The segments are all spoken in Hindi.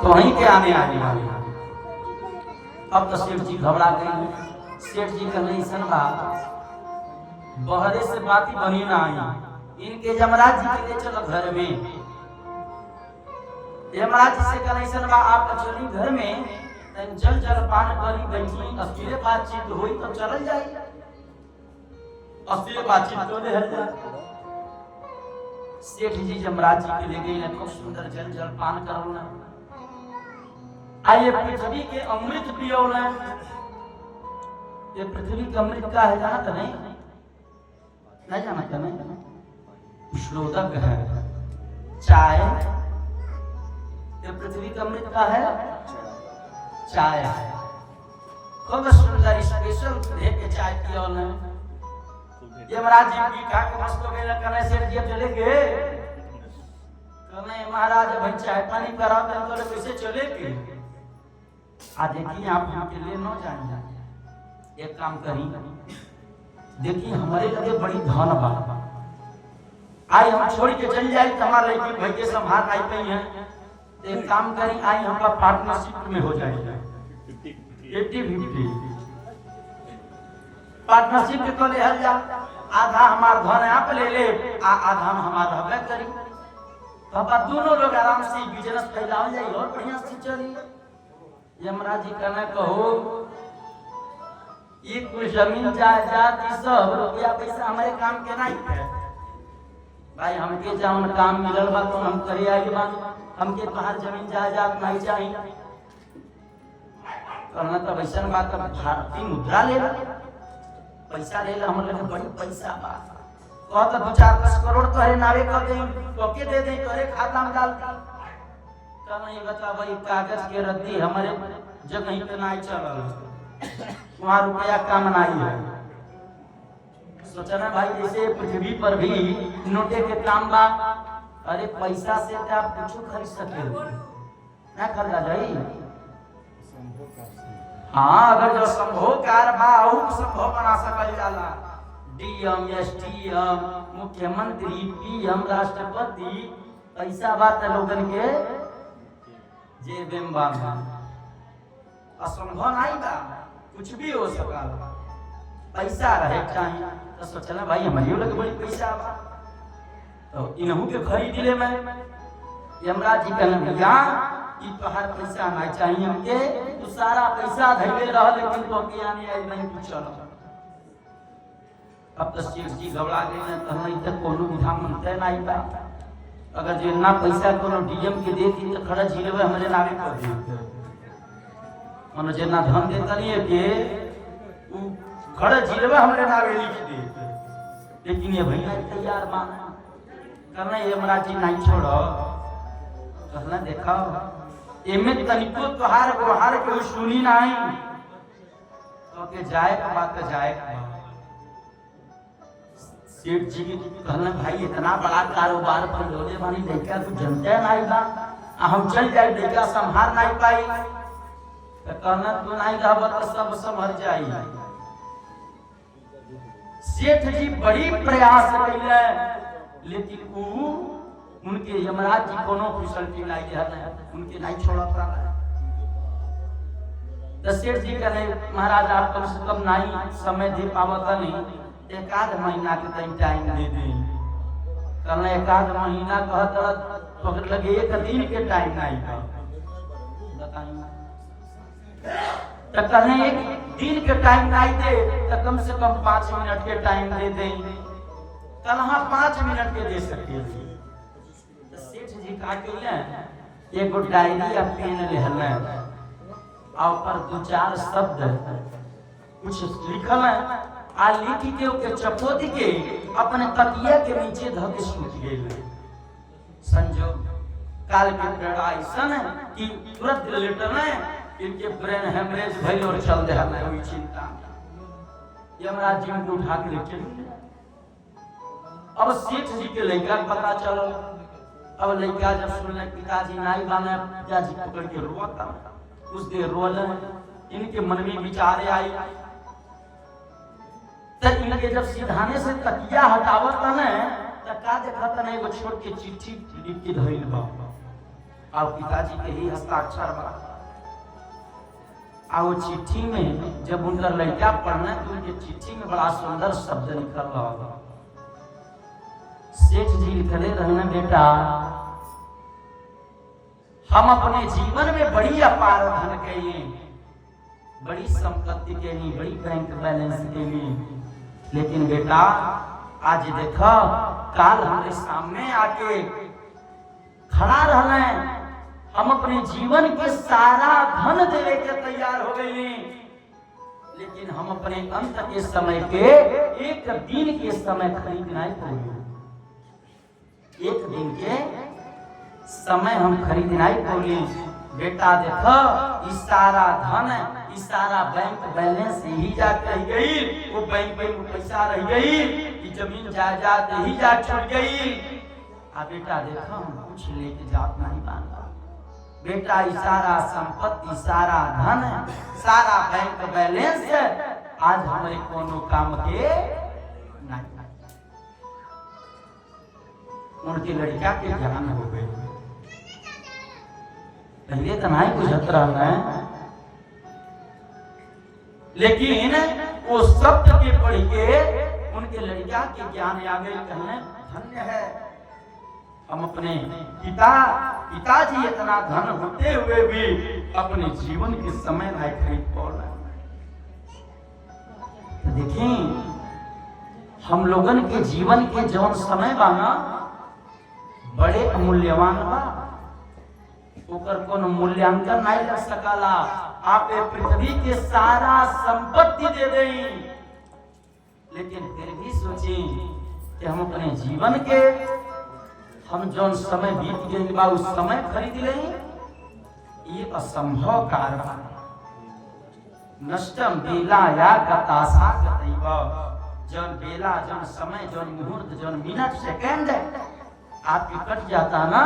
वहीं के आने आने वाले। अब तो सेठ जी घबरा गए। सेठ जी कहले सन बा बहरे से बाती बनी ना आई, इनके यमराज जी के ले चलो घर में। यमराज जी से कहले सन बा आप चली घर में, जल जल पान करी बैठी, अस्थिर बातचीत हुई तो चल जाई, अस्थिर बातचीत तो ले हल। सेठ जी यमराज जी के ले गए, खूब सुंदर जल जल पान करौला, आइए पृथ्वी के अमृत पियोला। ये पृथ्वी का अमृत का है जाना तो नहीं जाना क्या नहीं, श्लोदक है चाय। ये पृथ्वी का अमृत का है चाय, खूब सुंदर स्पेशल के चाय पियोला। यमराज जी की खा के मस्त हो गए, कहने सेठ जी चले गए, कहने महाराज भाई चाय पानी करा तो कैसे चले गए। आ देखिए आप हमके लिए न जानिए, एक काम करी, देखिए हमारे लगे बड़ी धन बा, आई हम छोड़ के चल जाए तो हमारे लड़की भाई के संभाल आई गई है। एक काम करी, आई हमारा पार्टनरशिप में हो जाएगा 80-50 पार्टनरशिप के तो ले हल जा, आधा हमार धन आप ले ले, आधा हम हमारा रहबे करी, तो अब दोनों लोग आराम से बिजनेस फैलाओ जाए और बढ़िया से चली। यमराज जी कहना कहो ये कुछ जमीन जायदाद सब रुपया पैसा हमारे काम के नहीं है भाई, हमके जौन काम मिलल बा तो हम करे आई बा, हमके तोहार जमीन जायदाद नहीं चाहिए। कहना तो वैसन बात, भारतीय मुद्रा ले ला, पैसा ले ला, हमारे लगे बड़ी पैसा बा, कहता 2-4-10 करोड़ तोहरे नावे कर दे, तोके दे दे, तोहरे खाता में डाल दी। कहना ये बता भाई कागज के रद्दी हमारे जगह पे नहीं चलल, वहाँ रुपया कम नहीं है। सोचना भाई जैसे पृथ्वी पर भी नोटे के काम बा, अरे पैसा से तो आप कुछ खरीद सके ना खरीदा जाई। हाँ अगर जो संभोकार बा संभव बना सकल जाला, डीएम एसडीएम मुख्यमंत्री पीएम राष्ट्रपति, पैसा बात लोगन के जे बेम्बा असंभव नहीं बा, कुछ भी हो सका, पैसा रहे चाहिए। तो सोचना भाई हमारे लगे बड़ी पैसा बा, तो इनहू के खरीद ले मैं। यमराज जी कहने भैया ई तोहार पैसा नहीं चाहिए हमके, तू सारा पैसा धैले रह, लेकिन तो के आने आई नहीं तू चल। अब तो सेठ जी घबरा गए, कहना तक कोनो विधा मनते नहीं बा, अगर जो ना पैसा कोनो डीएम के दे दी तो खड़ा झीलवे हमारे नावे कर दी, मनो जे ना धन देता नहीं है के खड़ा झीलवे हमारे नावे लिख दे, लेकिन ये भैया तैयार माना। कहना यमराज जी नहीं छोड़ो, कहना देखो एमे तनिको तोहार गोहार के सुनी नहीं, तो के जाए का बात जाए का। सेठ जी की कहना भाई इतना बड़ा कारोबार पर लोले बानी, लड़का तू जनते नहीं बा, हम चल जाए लड़का संभाल नहीं पाई, तो कहना तू नहीं रहबा तो सब संभल जाई। सेठ जी बड़ी प्रयास कैले, लेकिन उनके यमराज जी कोनो फैसिलिटी नहीं है, उनके नहीं छोड़ा पड़ा। तो सेठ जी कहने महाराज आप कम से कम नहीं समय दे पावता नहीं, एक आध महीना के टाइम दे दी। कहना एक आध महीना कहता तो लगे 1 दिन के टाइम नहीं था, तो कहने 1 दिन के टाइम नहीं दे तो कम से कम 5 मिनट के टाइम दे दे। कहना हाँ 5 मिनट के दे सकते। तो सेठ जी का कहले एगो डायरी या पेन लेहले, और ऊपर 2-4 शब्द कुछ लिखल है, आ लिख के ओके चपोत के अपने तकिया के नीचे धऽ के सूत गेल। संजोग काल के लड़ाई सन कि तुरंत लेटर में इनके ब्रेन हेमरेज भइल और चल दे हमें कोई चिंता। यमराज जी को उठा के लेके अब सेठ जी के लड़का पता चलो, अब लड़का जब सुनले पिताजी नहीं बाने, पिताजी पकड़ के रोता, उस देर रोले, इनके मन में विचार आई। तब इनके जब सिधाने से तकिया हटावत न त का देखत न एगो छोट के चिट्ठी लिख के धइल बा, और पिताजी के ही हस्ताक्षर बा। और चिट्ठी में जब उनका लड़का पढ़ना तो उनके चिट्ठी में बड़ा सुंदर शब्द निकल रहा। सेठ जी लिखले रहना, बेटा हम अपने जीवन में बड़ी अपार धन कैली, बड़ी संपत्ति कैली, बड़ी बैंक बैलेंस कैली, लेकिन बेटा आज देखो काल हमारे सामने आके खड़ा रहले, हम अपने जीवन के सारा धन देने के तैयार हो गए, लेकिन हम अपने अंत के समय के एक दिन के समय खरीद नहीं पाएंगे। एक दिन के समय हम खरीद नहीं पाएंगे। बेटा देखो इस सारा धन, इस सारा बैंक बैलेंस यही जा रह गई, वो बैंक में पैसा रह गई, ये जमीन जायदाद यही जा छूट गई। आ बेटा देखो हम कुछ लेके जात नहीं मांगा। बेटा सारा संपत्ति, सारा धन, सारा बैंक बैलेंस आज हमारे कोनो काम के नहीं। उनकी लड़का के ज्ञान हो गए, पहले तो नहीं बुझत रहा, लेकिन वो शब्द के पढ़ के उनके लड़का के ज्ञान आ गए। कहने धन्य है हम अपने पिताजी इतना धन होते हुए भी अपने जीवन के समय नहीं खरीद पा रहे। तो देखिए हम लोगन के जीवन के जौन समय बा ना बड़े अमूल्यवान बा, ओकर कोनो मूल्यांकन नहीं लग सकला। आप पृथ्वी के सारा संपत्ति दे दें, लेकिन फिर भी सोचें कि हम अपने जीवन के हम जौन समय बीत गए बा उस समय खरीद लें, ये असंभव कार्य बा। नष्टम बेला या गतासा गतैव, जौन बेला, जौन समय, जौन मुहूर्त, जौन मिनट सेकंड आपकी कट जाता ना,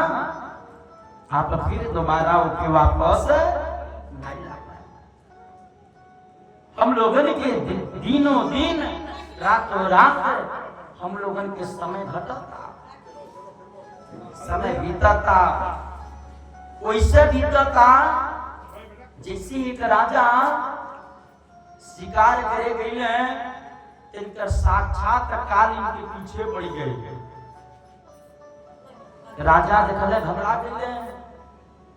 आप फिर दोबारा उनके वापस नहीं ला पाए। हम लोगन के दिनों दिन, रातों रात हम लोगन के समय घटता, समय बीतता, वैसे बीतता जैसे एक राजा शिकार करे गई है, इनकर साक्षात काल इनके पीछे पड़ गई। राजा देखले घबरा गए,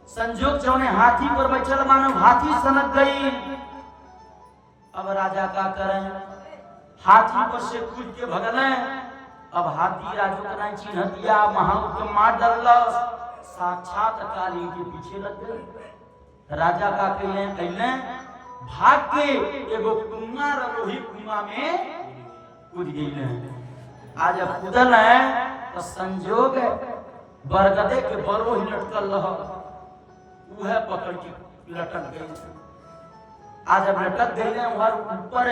संजोग जौने हाथी पर बैठल मानो हाथी सनक गई। अब राजा का करें, हाथी पर से कूद के भगले। अब हाथी राजू का नहीं चिन्हतिया, महाउर के मार डालला, साक्षात काली के पीछे लग गए। राजा का कहले भाग के एगो कुआं रलोही कुआं में कूद गई। आज अब कूदल है तो संजोग बरगदे के बरो ही लटकल रह, वह पकड़ के लटक गई। आज अब लटक गई वहां ऊपर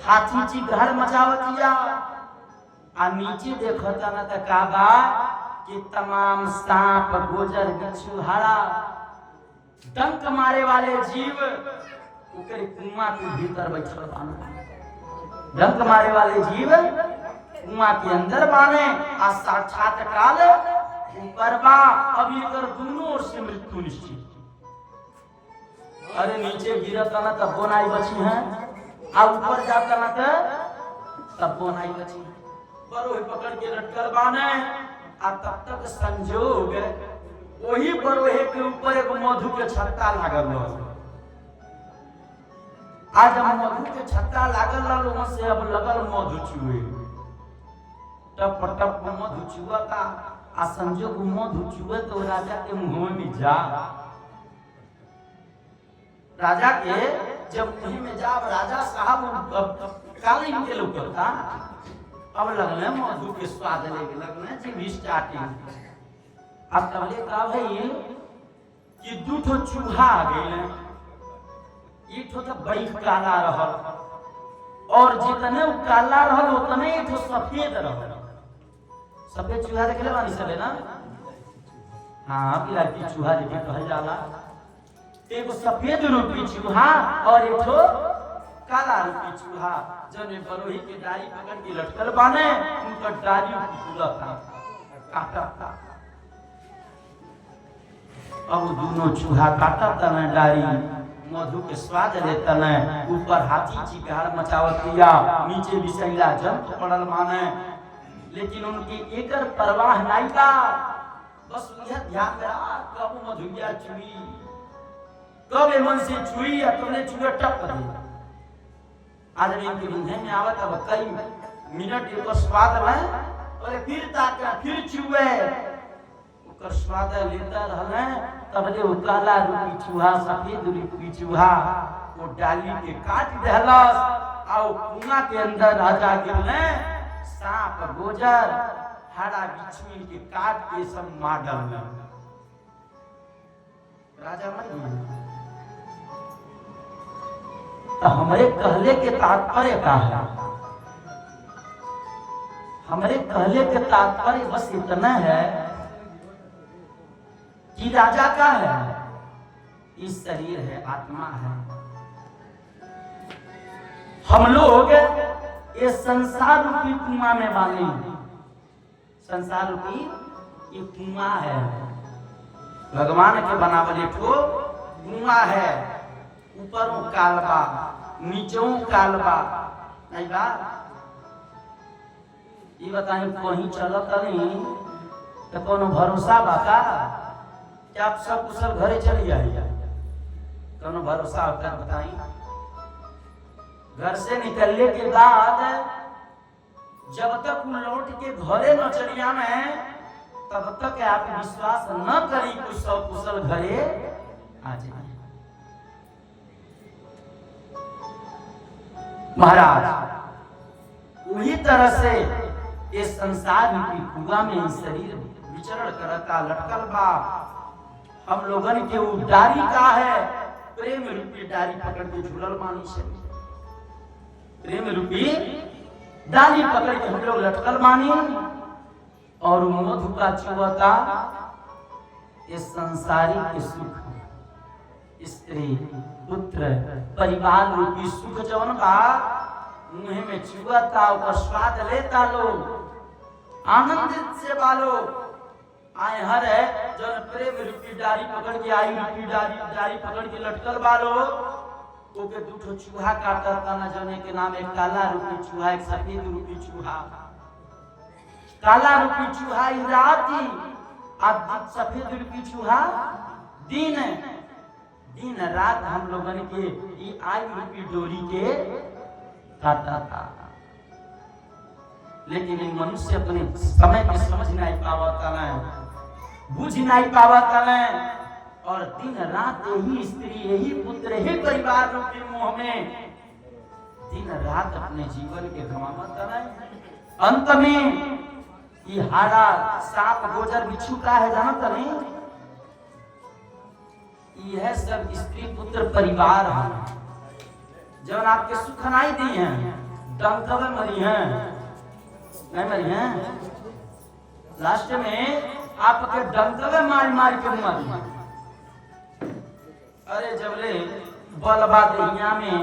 हाथी चिघाड़ मचावतिया, आ नीचे देखता न त का बा कि तमाम सांप, गोजर, बिच्छू, हरा डंक मारे वाले जीव उकर कुआं के भीतर बैठल बाने। डंक मारे वाले जीव कुआं के अंदर बाने, आ साक्षात काल ऊपर बा। अब एकर दोनों ओर से मृत्यु निश्चित। अरे नीचे गिरता न तब वो नहीं बची है, आ ऊपर जाता न तब वो नहीं बची है। बरोही पकड़ के लटकल बाने, आ तब तक संजोग वही बरोहे के ऊपर एक मधु के छत्ता लागल रह। आज हम मधु के छत्ता लागल रह, वहां से अब लगल मधु चुए, टप टप मधु चुआता। आ संजोग मधु चुए तो राजा के मुंह में जा, राजा के जब मुंह में जा, राजा साहब काली के लुकता। अब लगने मधु के स्वाद लगने जी स्टार्टिंग। अब तबले का भाई कि दू ठो चूहा आ गए, एक ठो तो बड़ी काला रहल, और जितने काला रहल उतने एक ठो सफेद रहल। सफेद चूहा देखले बानी सबे ना, हाँ बिलाती चूहा जेके कहल जाला। एगो सफेद रूपी चूहा और एक ठो काला रूपी चूहा, जने बरोही के डाली पकड़ के लटकल बाने, उनका डाली खुलता काटता। अब दोनों चूहा काटा तने डारी मधु के स्वाद लेता न ऊपर हाथी चिकार मचावत किया नीचे बिसैला जंत पड़ल माने लेकिन उनकी एकर परवाह नहीं का बस यह ध्यान रहा कब मधुया चुई कब मन से चुई या तुमने चुए टप दे आदमी के मुंह में आवत अब कई मिनट एक स्वाद में और फिर ताका फिर चुए ओकर स्वाद लेता रहले तब ले काला रूपी चूहा सफेद रूपी चूहा वो डाली के काट देहलस और कुआं के अंदर राजा गिरले सांप गोजर हाड़ा बिच्छू के काट के सब मार डालले राजा मर गए। तो हमारे कहले के तात्पर्य का है हमारे कहले के तात्पर्य बस इतना है कि राजा का है इस शरीर है आत्मा है हम लोग ये संसार रूपी कुआं में बांधे संसार रूपी ये कुआं है भगवान के बनावले को कुआं है ऊपरों कालबा नीचों कालबा नहीं बा ये बताएं कहीं चलो कहीं तो कोनो भरोसा बाका कि आप सब कुशल घरे चली आइए कोनो भरोसा होता है बताइए घर से निकलने के बाद जब तक लौट के घरे न चलिया में तब तक आप विश्वास न करी कि सब कुशल घरे आ जाए। महाराज वही तरह से इस संसार की कुआं में शरीर विचरण करता लटकल बा हम लोगन के वो डारी का है प्रेम रूपी डारी पकड़ के झूलल मानी से प्रेम रूपी डाली पकड़ के हम लोग लटकल मानी और मधु का चुवता इस संसारिक सुख स्त्री पुत्र परिवार रूपी सुख जवन बा मुंह में चुवता और स्वाद लेता लोग आनंदित से बालो आए हर है जन प्रेम रूपी डारी पकड़ के आई रूपी डारी पकड़ के लटकल बालो ओके दूठो चूहा काटा तना जने के नाम एक काला रूपी चूहा एक सफेद रूपी चूहा काला रूपी चूहा राती आज सफेद रूपी चूहा दिन दिन रात हम लोगन के ये आई रूपी डोरी के काटा था लेकिन ये मनुष्य अपने समय के समझ नहीं पावता है बुझ नहीं पावता है और दिन रात यही स्त्री यही पुत्र यही परिवार रूपी मोह में दिन रात अपने जीवन के गंवावत है। अंत में ये हाड़ा सांप गोजर बिच्छू का है जानता नहीं यह सब स्त्री पुत्र परिवार है जब आपके सुख नहीं दी हैं डंकवे मरी हैं नहीं मरी हैं लास्ट में आपके डंकवे मार मार के मरी अरे जबले बलबा दहिया में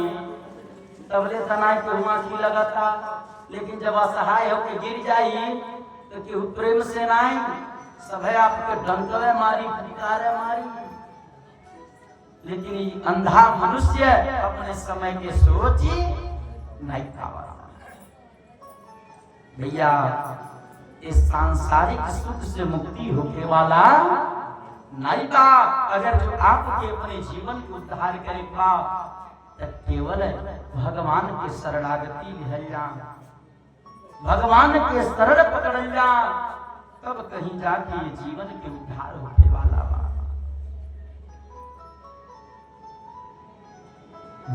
तबले तनाई के हुआ की लगा था लेकिन जब असहाय होकर गिर जाई तो केहू प्रेम से नहीं सब है आपके डंकवे मारी पिटारे मारी लेकिन ये अंधा मनुष्य अपने समय के सोची नहीं पावा भैया इस सांसारिक सुख से मुक्ति होने वाला नहीं बा अगर जो आपके अपने जीवन को उद्धार करेगा तो केवल भगवान के शरणागति लिहला भगवान के शरण पकड़ला तब कहीं जाके जीवन के उद्धार होने वाला बा।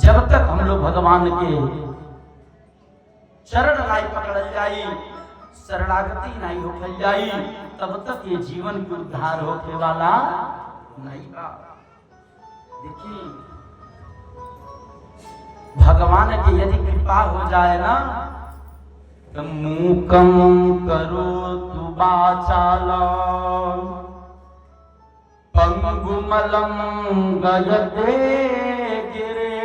जब तक हम लोग भगवान के चरण नहीं पकड़ जाई शरणागति नहीं हो जाई तब तक ये जीवन के उद्धार होने वाला नहीं बा। देखिए भगवान की यदि कृपा हो जाए ना तो मूकम करो तु बाचाला पंगुमलम गयते गिरे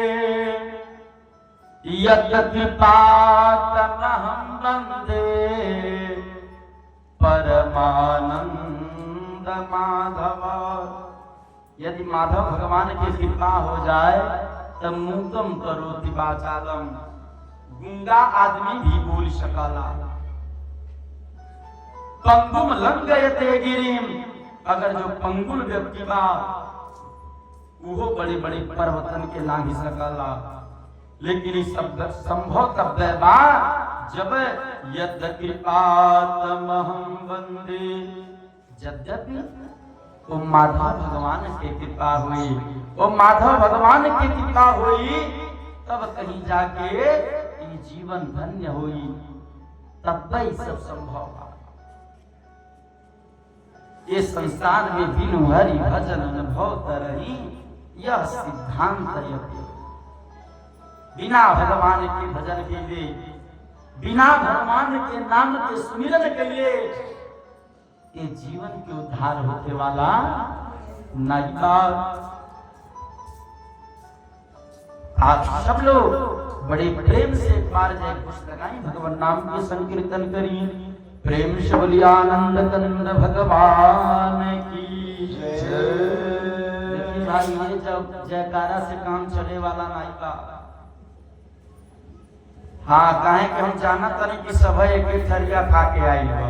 यत कृपातमहं वन्दे परमानंद माधव। यदि माधव भगवान की कृपा हो जाए तब मूकम करोति वाचालम, गूंगा आदमी भी बोल सकला। पंगुम लंघयते गिरिम, अगर जो पंगुल व्यक्ति बा वो बड़े बड़े पर्वतन के लांघी सकला। लेकिन इस सब संभव तब बा जब यद कृपातमहं वंदे, यद्यपि वो माधव भगवान की कृपा हुई, वो माधव भगवान की कृपा हुई तब कहीं जाके ये जीवन धन्य हुई, तब वही सब संभव हुआ। ये संसार में बिनु हरि भजन अनुभव तरही, यह सिद्धांत यज्ञ। बिना भगवान के भजन के लिए, बिना भगवान के नाम के सुमिरन के लिए ये जीवन के उद्धार होने वाला नहीं। आप सब लोग बड़े प्रेम से एक बार जय घोष लगाएं, भगवान नाम के संकीर्तन करिए। प्रेम से बोलिए आनंद कंद भगवान की जय। देखिए भाई, ये जब जयकारा से काम चले वाला नहीं बा। हाँ, कहे कि हम जाना तनी कि सब एक थरिया खा के आई बा।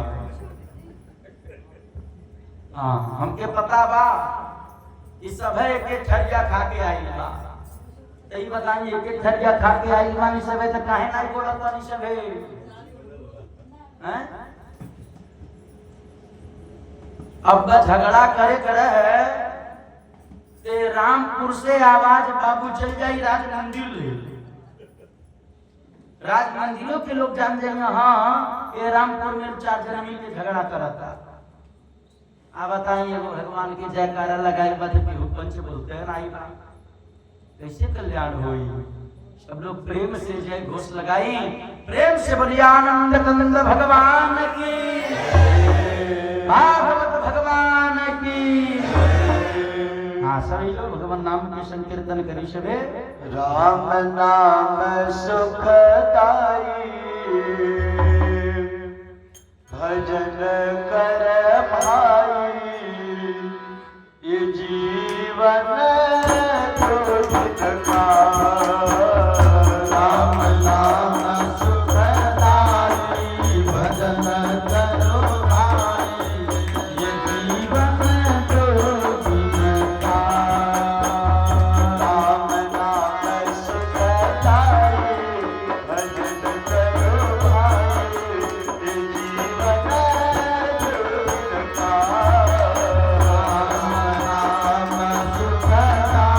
हाँ, हमके पता बा कि सब एक थरिया खा के आई बा। यही बताइए, एक थरिया खा के आई बानी सब, तो काहे नहीं बोला तनी सब हैं? अब झगड़ा करे करे ते रामपुर से आवाज बाबू चल जाई राज मंदिर ले। राज मंदिरों के लोग जान जाएंगे हाँ ये रामपुर में 4 जन मिल के झगड़ा करता। आप बताइए, वो भगवान की जयकारा लगाई बात पंच बोलते हैं नाई भाई, कैसे कल्याण हुई। सब लोग प्रेम से जय घोष लगाई। प्रेम से बोलिए आनंद कंद भगवान की, भागवत भगवान की। हाँ, सभी लोग भगवान नाम के संकीर्तन करी सबे। राम नाम सुखदाई, भजन कर भाई, ये जीवन तो जितना। राम नाम सुखदाई, भजन करो भाई, ये जीवन तो जितना। राम नाम सुखदाई, भजन करो भाई, ये जीवन तो जितना। राम नाम सुखदाई,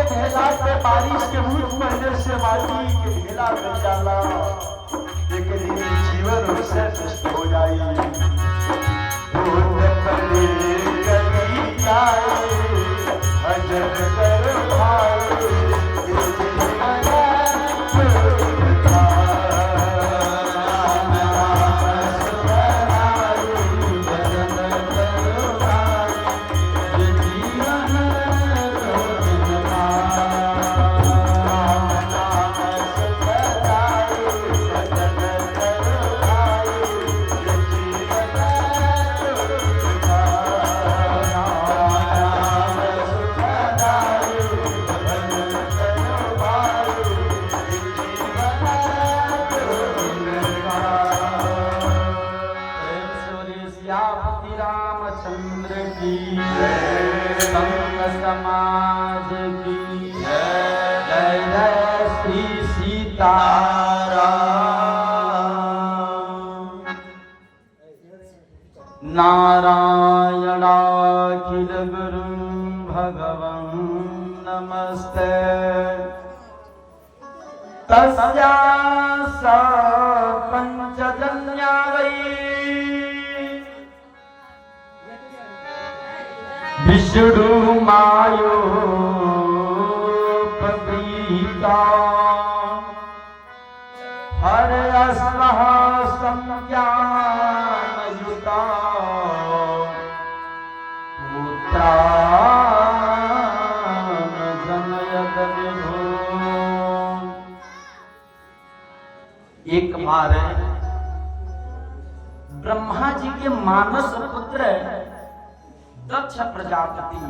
ढेला से बारिश के बूंद पड़ने से माटी के ढेला बन जाला, लेकिन ये जीवन उससे नष्ट हो जाए। भूत पड़े कभी जाए, भजन करो भाई, ये जीवन था। राम राम सुखदाई, भजन करो भाई, ये जीवन रामचंद्र की संग समाज की जय जय श्री सीताराम। नारायणाखिल गुरु भगवन् नमस्ते तस्या सा पंचजन्या वै विष्णु मायोपगीता हर अस्मः संज्ञानयुता पुत्रान् जनयत विभो। एक बार ब्रह्मा जी के मानस पुत्र दक्ष प्रजापति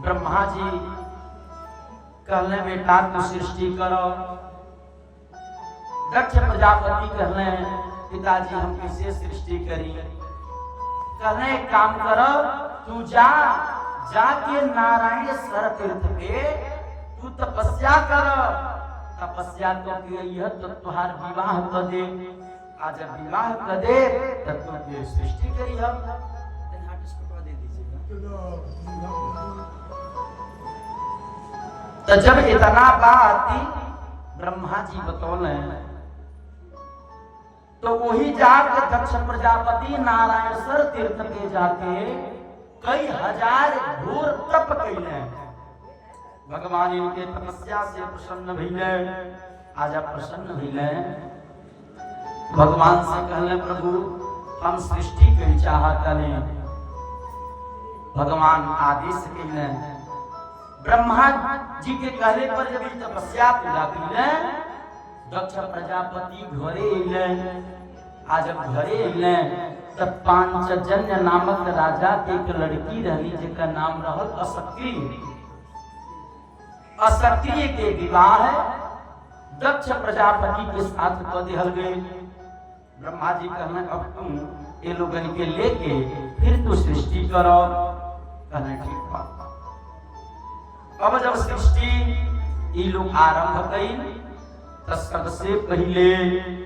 ब्रह्मा जी कहले बेटा तू सृष्टि करो। दक्ष प्रजापति कहले पिताजी हम कैसे सृष्टि करी? कहले एक काम करो, तू जाके नारायण सर तीर्थ पे तू तपस्या कर। तपस्या तो यह तो तुहार विवाह कर दे। आज विवाह कर दे तब तू सृष्टि करी। हम तो जब इतना बात ब्रह्मा जी बतौले तो वही जाकर दक्ष प्रजापति नारायण सर तीर्थ पे जाके कई हजार घोर तप कैले। भगवान इनके तपस्या से प्रसन्न भइले। आज प्रसन्न भइले, भगवान से कहले प्रभु हम सृष्टि कई चाहतने। भगवान आदेश कैले। ब्रह्मा जी के कहले पर जब तपस्या पूरा कैले दक्ष प्रजापति घरे अइले। आज जब घरे अइले तब पांचजन्य नामक राजा के एक लड़की रहली जेकर नाम रहल असक्रिय। असक्रिय के विवाह दक्ष प्रजापति के साथ कर दिहल गए। ब्रह्मा जी कहने अब तुम ये लोगन के लेके फिर तू सृष्टि करो। कहने ठीक बा। अब जब सृष्टि ये लोग आरंभ कई तो सबसे पहले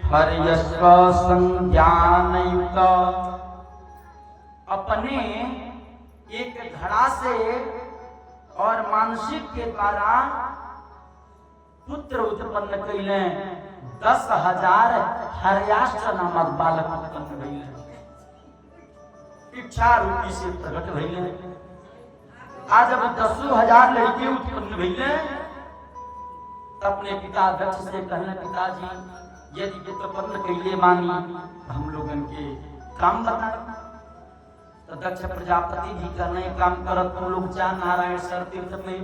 हर्यश्व संज्ञानयुक्त अपने एक घड़ा से और मानसिक के द्वारा पुत्र उत्पन्न कैले। 10,000 हर्याश्व नामक बालक उत्पन्न भइले। इच्छा रूपी से प्रकट भइले। आज जब 10,000 लड़के उत्पन्न भइले तब अपने पिता दक्ष से कहने पिताजी यदि उत्पन्न कैले मानी हम लोगन के काम बताए। तो दक्ष प्रजापति जी कहने काम करत तुम लोग जा नारायण सर तीर्थ में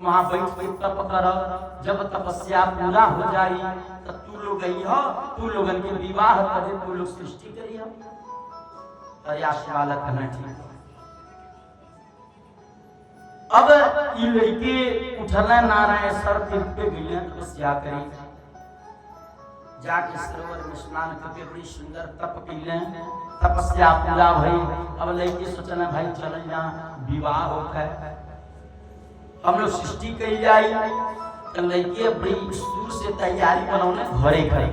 वहां बैठ के तप कर। जब तपस्या पूरा हो जाई तो तू लोग अइहो, तू लोगन के विवाह करे, तू लोग सृष्टि करियो। हर्याश्व बालक कहना ठीक। अब ये लड़के उठले नारायण सर तीर्थ पे गए तपस्या करी। जाके सरोवर में स्नान करके बड़ी सुंदर तप कैले। तपस्या पूरा भई। अब लड़के सोचना भाई चल जा विवाह होके हम लोग सृष्टि कई जाई। तो लड़के बड़ी दूर से तैयारी बनौने घरे घरे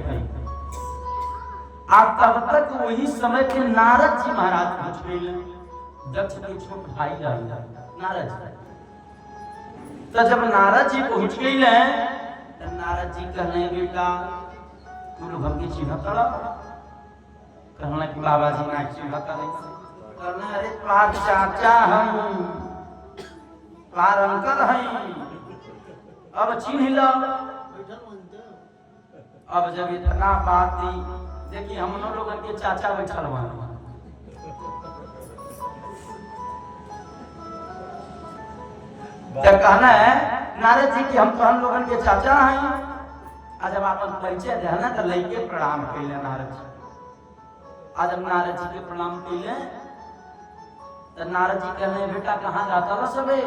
आप तब तक वही समय पे नारद जी महाराज पहुंच गए। दक्ष के छोट भाई नारद तो जब नारद जी पहुंच गई ले तो नारद जी कहने बेटा तू लोग हमके चिन्हत कहना कि बाबा जी ना चिन्हत कहना अरे पाक चाचा हम पार अंकल हैं अब चिन्ह लो। अब जब इतना बात दी देखिए हम लोग के चाचा बैठल हुआ कहना है नारद जी कि हम लोगन के चाचा हैं। आज जब अपन परिचय देना तो लइके प्रणाम कैले नारद जी। आज हम नारद जी के प्रणाम कैले तो नारद जी कहने बेटा कहाँ जाता रहा सबे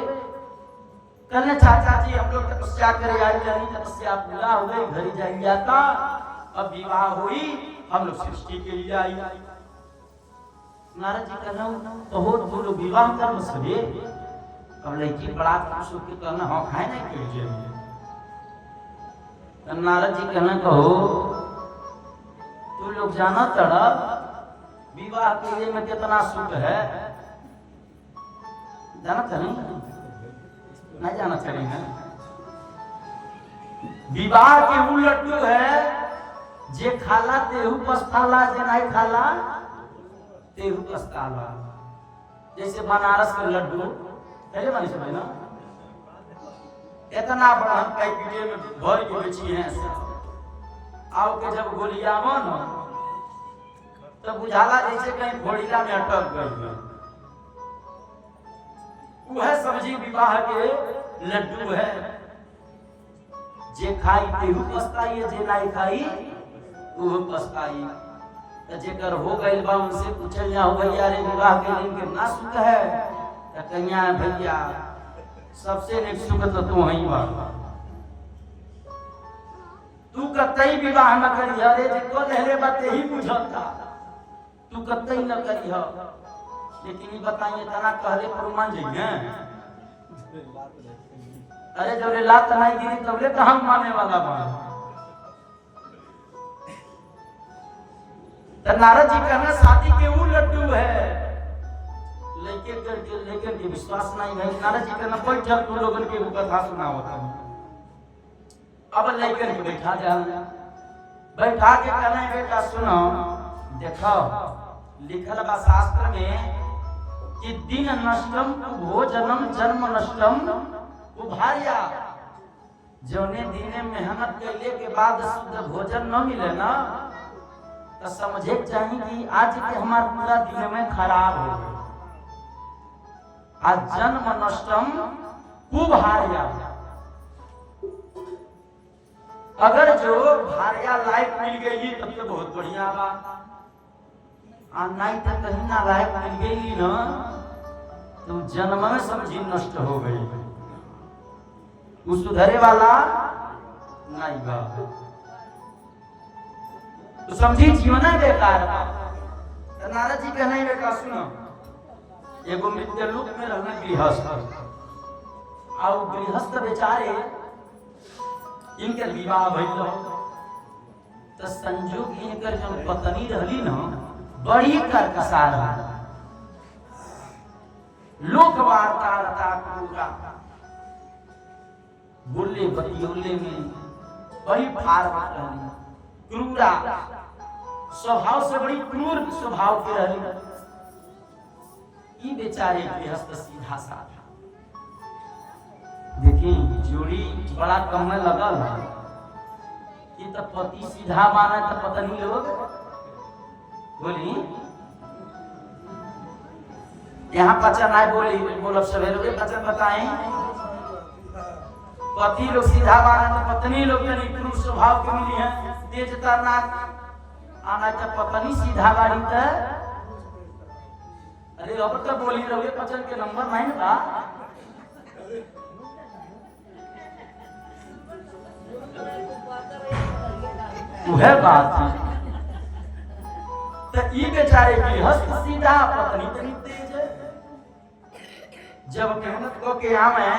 कहने चाचा जी हम लोग तपस्या करे आई जानी तपस्या पूरा हो गई घर जाई जाता अब विवाह हुई हम लोग सृष्टि के लिए आई। नारद जी कहना बहुत लोग विवाह कर सबे अब लड़की बड़ा खुश होकर कहना हाँ खाए नहीं कीजिए। नारद जी कहना कहो तू लोग जाना तड़ा विवाह के लिए में कितना सुख है जाना था नहीं जाना चाहिए। विवाह के वो लड्डू है जे खाला तेहू पछताला जे नहीं खाला तेहू पछताला। जैसे बनारस के लड्डू पहले वाली समय ना इतना बड़ा पैकेट में भर के बेची है आओ के जब गोलियावा ना तो बुझाला जैसे कहीं घोड़ीला में अटक गई। वह सब्जी विवाह के लड्डू है जे खाई तेहू पछताई जे नहीं खाई वो पछताई। तो जेकर हो गई बा उनसे पूछल जा हो भैया रे विवाह के दिन कितना सुख है तो कन्या भैया सबसे निक सुख तो तू ही बा तू कतई विवाह न करी रे जिको लहरे बाते ही बुझता तू कतई न करी हो। लेकिन ये बताइए तना कहले पर मान जाइए अरे जब रे लात नहीं गिरी तब ले कहां माने वाला बा। तो नारद जी कहना शादी के वो लड्डू है लेकिन के विश्वास नहीं है। नारद जी कहना बैठ जा तू लोगन के कथा सुनावत अब लेकर के बैठा जा बैठा के कहना बेटा सुनो देखो लिखल बा शास्त्र में कि दिन नष्टम भोजनम जन्म नष्टम उभारिया जौने दिने मेहनत कैले के बाद शुद्ध भोजन न मिले ना तो समझे चाहिए कि आज के हमारा पूरा दिन में खराब हो गया। आज जन्म नष्टम कुभारिया अगर जो भारिया लाइफ मिल गई तब तो बहुत बढ़िया बा नहीं तो कहीं ना लाइफ मिल गई ना तो जन्म में समझी नष्ट हो गई उस सुधरे वाला नहीं बा तो समझी जीवन बेकार बा। तो नारद जी कहने बेटा सुनो एगो मृत्युलोक में रहना गृहस्थ और गृहस्थ बेचारे इनके विवाह भइल तो संजोग इनकर जो पत्नी रहली ना बड़ी कर्कशार लोक वार्ता रता पूरा बोले बतियोले में बड़ी भार रहली क्रूरा स्वभाव से बड़ी क्रूर स्वभाव के रहली। ये बेचारे गृहस्थ सीधा साधा देखिए जोड़ी बड़ा कम में लगल है कि तो पति सीधा माने तो पत्नी लोग बोली यहाँ पचन आए बोली बोलब सवेरे पचन बताएं पति लोग सीधा माने तो पत्नी लोग के क्रूर स्वभाव के मिली है तेज तरना आना तो पत्नी सीधा बाड़ी तो अरे अब तो बोली रहोगे पचन के नंबर नहीं था वह बात तो ये बेचारे गृहस्थ सीधा पत्नी तनी तेज है। जब मेहनत को के आवे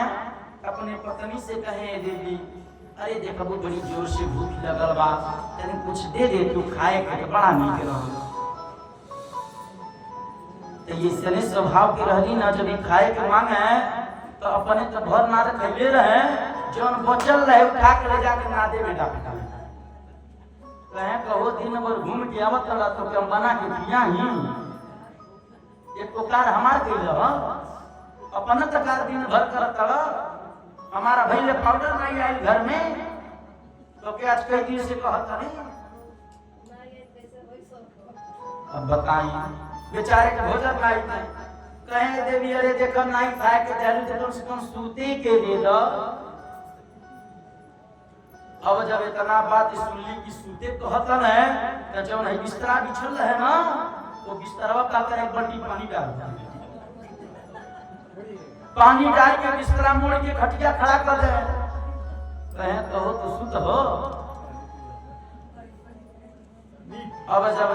अपने पत्नी से कहे देवी अरे देखो बड़ी जोर से भूख लगल बा तनी कुछ दे दे तू खाए के बड़ा नीक रहो तो ये सने स्वभाव के रहली ना जब खाए के मांगे तो अपने तो भर नारे खैले रहे, जौन बचल रहे उठा के ले जाके नादे में डाल कहे कहो दिन भर घूम के आवत रहा तो क्या बना के पिया ही एक पुकार हमार के रहा अपन तकार दिन भर करत रहा हमारा भैया पाउडर नहीं आई घर में तो क्या आज कई दिन से कहता नहीं। अब बताइए बेचारे के भोजन नहीं थे कहे देवी अरे देखो नहीं खाए के चालू तो कम से कम सूते के दे दो। अब जब इतना बात सुन ली कि सूते तो हतन है तो जब नहीं बिस्तरा बिछल है ना वो बिस्तरवा का कर एक बल्टी पानी डाल पानी डाल के बिस्तरा मोड़ के खटिया खड़ा कर दे कहे कहो तो सुत हो। अब जब